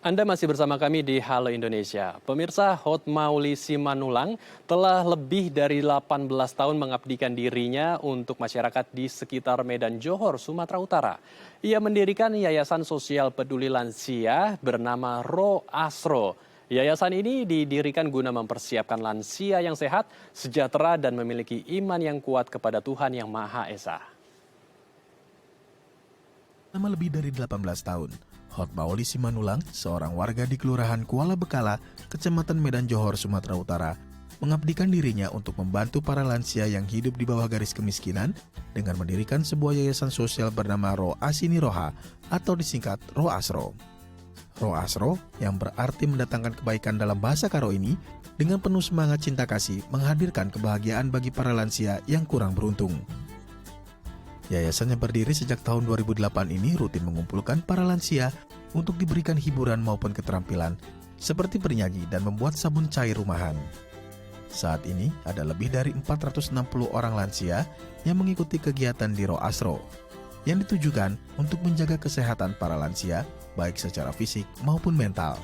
Anda masih bersama kami di Halo Indonesia. Pemirsa, Hotmauli Simanullang telah lebih dari 18 tahun mengabdikan dirinya untuk masyarakat di sekitar Medan Johor, Sumatera Utara. Ia mendirikan Yayasan Sosial Peduli Lansia bernama Ro Asro. Yayasan ini didirikan guna mempersiapkan lansia yang sehat, sejahtera, dan memiliki iman yang kuat kepada Tuhan Yang Maha Esa. Selama lebih dari 18 tahun, Hotmauli Simanullang, seorang warga di Kelurahan Kuala Bekala, Kecamatan Medan Johor, Sumatera Utara, mengabdikan dirinya untuk membantu para lansia yang hidup di bawah garis kemiskinan dengan mendirikan sebuah yayasan sosial bernama Ro Asini Roha atau disingkat Ro Asro. Ro Asro, yang berarti mendatangkan kebaikan dalam bahasa Karo ini, dengan penuh semangat cinta kasih menghadirkan kebahagiaan bagi para lansia yang kurang beruntung. Yayasan yang berdiri sejak tahun 2008 ini rutin mengumpulkan para lansia untuk diberikan hiburan maupun keterampilan seperti bernyanyi dan membuat sabun cair rumahan. Saat ini ada lebih dari 460 orang lansia yang mengikuti kegiatan di Ro Asro yang ditujukan untuk menjaga kesehatan para lansia baik secara fisik maupun mental.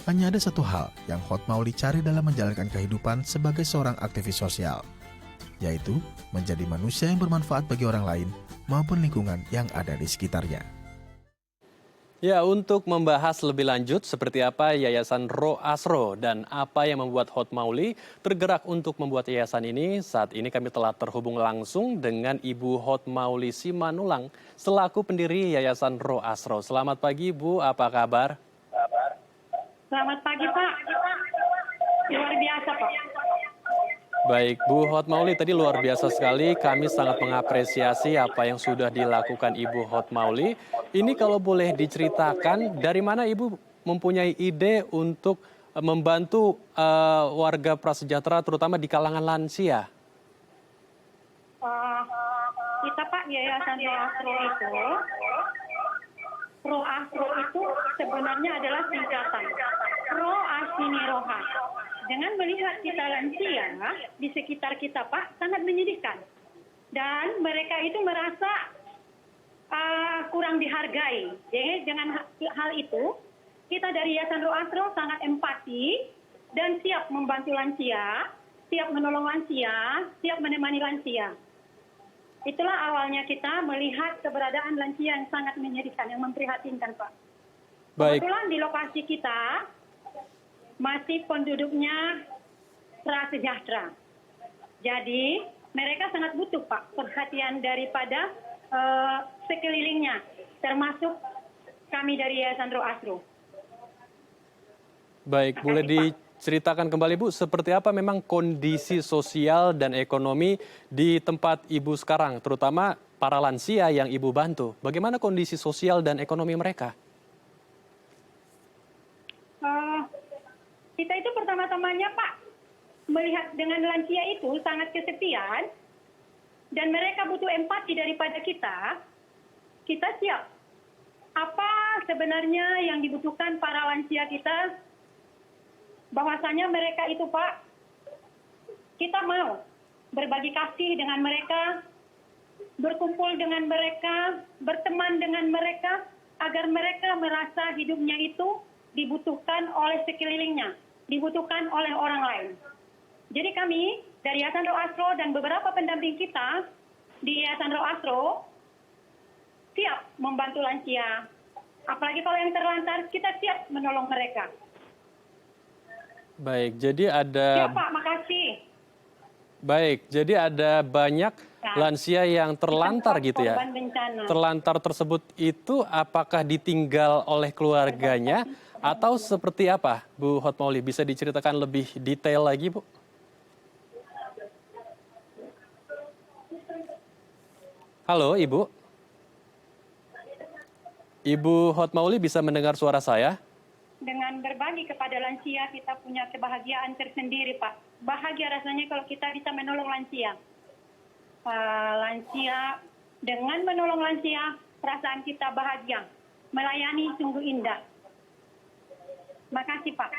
Hanya ada satu hal yang Hotmauli cari dalam menjalankan kehidupan sebagai seorang aktivis sosial, yaitu menjadi manusia yang bermanfaat bagi orang lain maupun lingkungan yang ada di sekitarnya. Ya, untuk membahas lebih lanjut seperti apa Yayasan Ro Asro dan apa yang membuat Hotmauli tergerak untuk membuat yayasan ini, saat ini kami telah terhubung langsung dengan Ibu Hotmauli Simanullang selaku pendiri Yayasan Ro Asro. Selamat pagi, Bu. Apa kabar? Selamat pagi, Pak. Luar biasa, Pak. Baik, Bu Hotmauli, tadi luar biasa sekali. Kami sangat mengapresiasi apa yang sudah dilakukan Ibu Hotmauli. Ini kalau boleh diceritakan, dari mana Ibu mempunyai ide untuk membantu warga prasejahtera, terutama di kalangan lansia? Kita, Pak, Yayasan Ro Asro itu sebenarnya adalah singkatan Ro Asini Roha. Dengan melihat kita lansia di sekitar kita, Pak, sangat menyedihkan. Dan mereka itu merasa kurang dihargai. Jadi dengan hal itu, kita dari Yayasan Ro Asro sangat empati dan siap membantu lansia, siap menolong lansia, siap menemani lansia. Itulah awalnya kita melihat keberadaan lansia yang sangat menyedihkan, yang memprihatinkan, Pak. Baik. Kebetulan di lokasi kita masih penduduknya prasejahtera. Jadi mereka sangat butuh, Pak, perhatian daripada sekelilingnya, termasuk kami dari Yayasan Ro Asro. Baik, boleh diceritakan kembali, Bu, seperti apa memang kondisi sosial dan ekonomi di tempat Ibu sekarang, terutama para lansia yang Ibu bantu. Bagaimana kondisi sosial dan ekonomi mereka? Kita itu pertama-tamanya, Pak, melihat dengan lansia itu sangat kesepian dan mereka butuh empati daripada kita siap. Apa sebenarnya yang dibutuhkan para lansia kita? Bahwasanya mereka itu, Pak, kita mau berbagi kasih dengan mereka, berkumpul dengan mereka, berteman dengan mereka, agar mereka merasa hidupnya itu dibutuhkan oleh sekelilingnya, dibutuhkan oleh orang lain. Jadi kami dari Yayasan Ro Asro dan beberapa pendamping kita di Yayasan Ro Asro siap membantu lansia. Apalagi kalau yang terlantar, kita siap menolong mereka. Baik, jadi ada... Siap, Pak, makasih. Baik, jadi ada banyak lansia yang terlantar gitu ya. Korban bencana. Terlantar tersebut itu apakah ditinggal oleh keluarganya atau seperti apa, Bu Hotmauli? Bisa diceritakan lebih detail lagi, Bu? Halo, Ibu. Ibu Hotmauli bisa mendengar suara saya? Dengan berbagi kepada lansia, kita punya kebahagiaan tersendiri, Pak. Bahagia rasanya kalau kita bisa menolong lansia. Dengan menolong lansia, perasaan kita bahagia. Melayani sungguh indah. Makasih, Pak.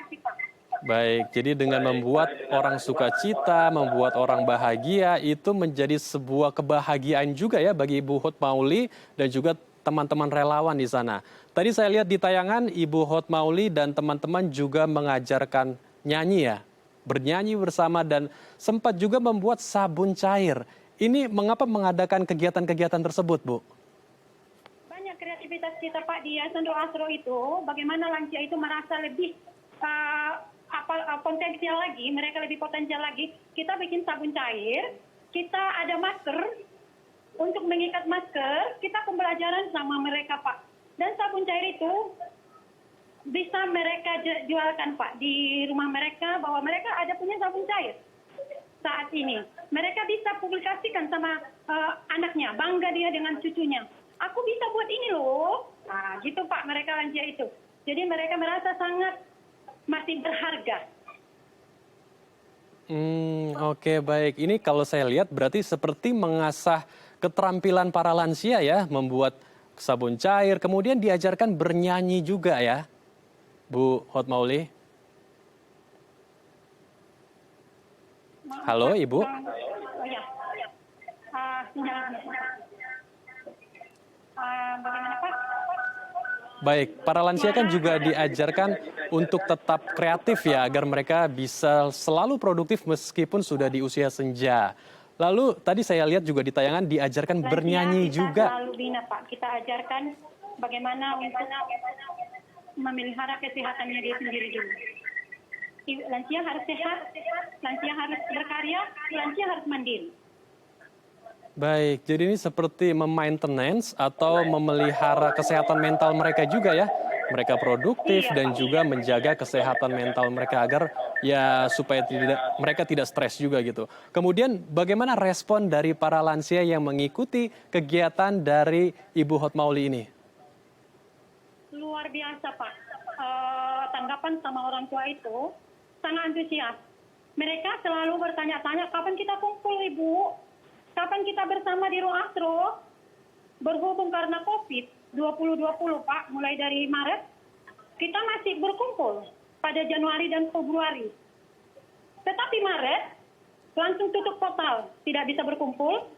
Baik, jadi dengan membuat orang sukacita, membuat orang bahagia, itu menjadi sebuah kebahagiaan juga ya bagi Ibu Hotmauli dan juga teman-teman relawan di sana. Tadi saya lihat di tayangan Ibu Hotmauli dan teman-teman juga mengajarkan nyanyi ya, bernyanyi bersama dan sempat juga membuat sabun cair. Ini mengapa mengadakan kegiatan-kegiatan tersebut, Bu? Banyak kreativitas kita Pak di Yayasan Roh Asro itu, bagaimana lansia itu merasa lebih potensial lagi, mereka lebih potensial lagi. Kita bikin sabun cair, kita ada masker, untuk mengikat masker, kita pembelajaran sama mereka Pak. Dan sabun cair itu bisa mereka jualkan Pak di rumah mereka, bahwa mereka ada punya sabun cair saat ini. Mereka bisa publikasikan sama anaknya, bangga dia dengan cucunya. Aku bisa buat ini loh. Nah, gitu Pak mereka lansia itu. Jadi mereka merasa sangat masih berharga. Oke, baik. Ini kalau saya lihat berarti seperti mengasah keterampilan para lansia ya, membuat sabun cair, kemudian diajarkan bernyanyi juga ya, Bu Hotmauli. Halo, Ibu. Bagaimana Pak? Baik, para lansia kan juga diajarkan untuk tetap kreatif ya, agar mereka bisa selalu produktif meskipun sudah di usia senja. Lalu tadi saya lihat juga di tayangan diajarkan bernyanyi kita juga. selalu bina Pak, kita ajarkan bagaimana untuk memelihara kesehatannya dia sendiri dulu. Lansia harus sehat, lansia harus berkarya, lansia harus mandiri. Baik, jadi ini seperti memaintenance atau memelihara kesehatan mental mereka juga ya. Mereka produktif dan juga menjaga kesehatan mental mereka agar ya supaya mereka tidak stres juga gitu. Kemudian bagaimana respon dari para lansia yang mengikuti kegiatan dari Ibu Hotmauli ini? Luar biasa Pak. Tanggapan sama orang tua itu sangat antusias. Mereka selalu bertanya-tanya, kapan kita kumpul Ibu? Kapan kita bersama di Roh Asro? Berhubung karena COVID 2020 Pak, mulai dari Maret, kita masih berkumpul pada Januari dan Februari. Tetapi Maret, langsung tutup total, tidak bisa berkumpul.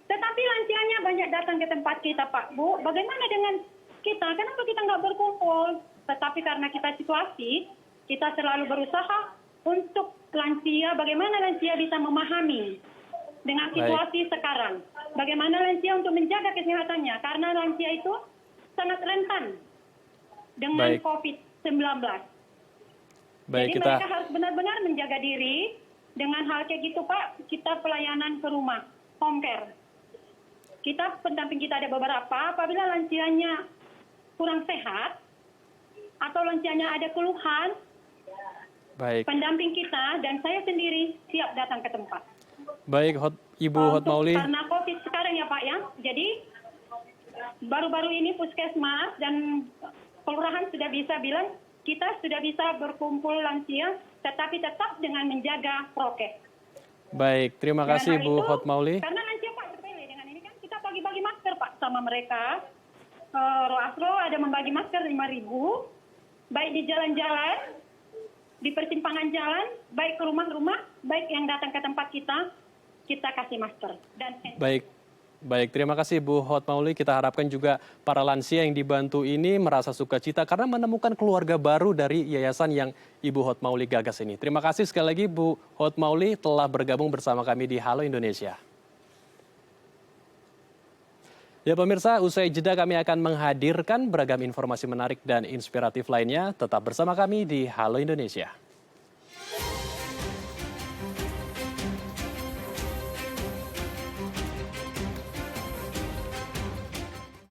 Tetapi lansianya banyak datang ke tempat kita Pak, Bu. Bagaimana dengan kita? Kenapa kita nggak berkumpul? Tetapi karena kita situasi, kita selalu berusaha untuk lansia, bagaimana lansia bisa memahami dengan situasi sekarang. Bagaimana lansia untuk menjaga kesehatannya. Karena lansia itu sangat rentan dengan COVID-19. Jadi mereka harus benar-benar menjaga diri. Dengan hal kayak gitu Pak, kita pelayanan ke rumah, home care. Kita, pendamping kita ada beberapa, apabila lansianya kurang sehat, atau lansianya ada keluhan, pendamping kita dan saya sendiri siap datang ke tempat. Baik, Ibu Hotmauli. Karena COVID sekarang ya Pak ya, jadi baru-baru ini Puskesmas dan Kelurahan sudah bisa bilang, kita sudah bisa berkumpul lansia, tetapi tetap dengan menjaga prokes. Baik, terima kasih Bu Hotmauli. Karena lansia Pak sepele dengan ini kan kita bagi-bagi masker Pak sama mereka. Roh Asro ada membagi masker 5.000, baik di jalan-jalan, di persimpangan jalan, baik ke rumah-rumah, baik yang datang ke tempat kita kasih masker. Baik, terima kasih Bu Hotmauli. Kita harapkan juga para lansia yang dibantu ini merasa sukacita karena menemukan keluarga baru dari yayasan yang Ibu Hotmauli gagas ini. Terima kasih sekali lagi Bu Hotmauli telah bergabung bersama kami di Halo Indonesia. Ya pemirsa, usai jeda kami akan menghadirkan beragam informasi menarik dan inspiratif lainnya. Tetap bersama kami di Halo Indonesia.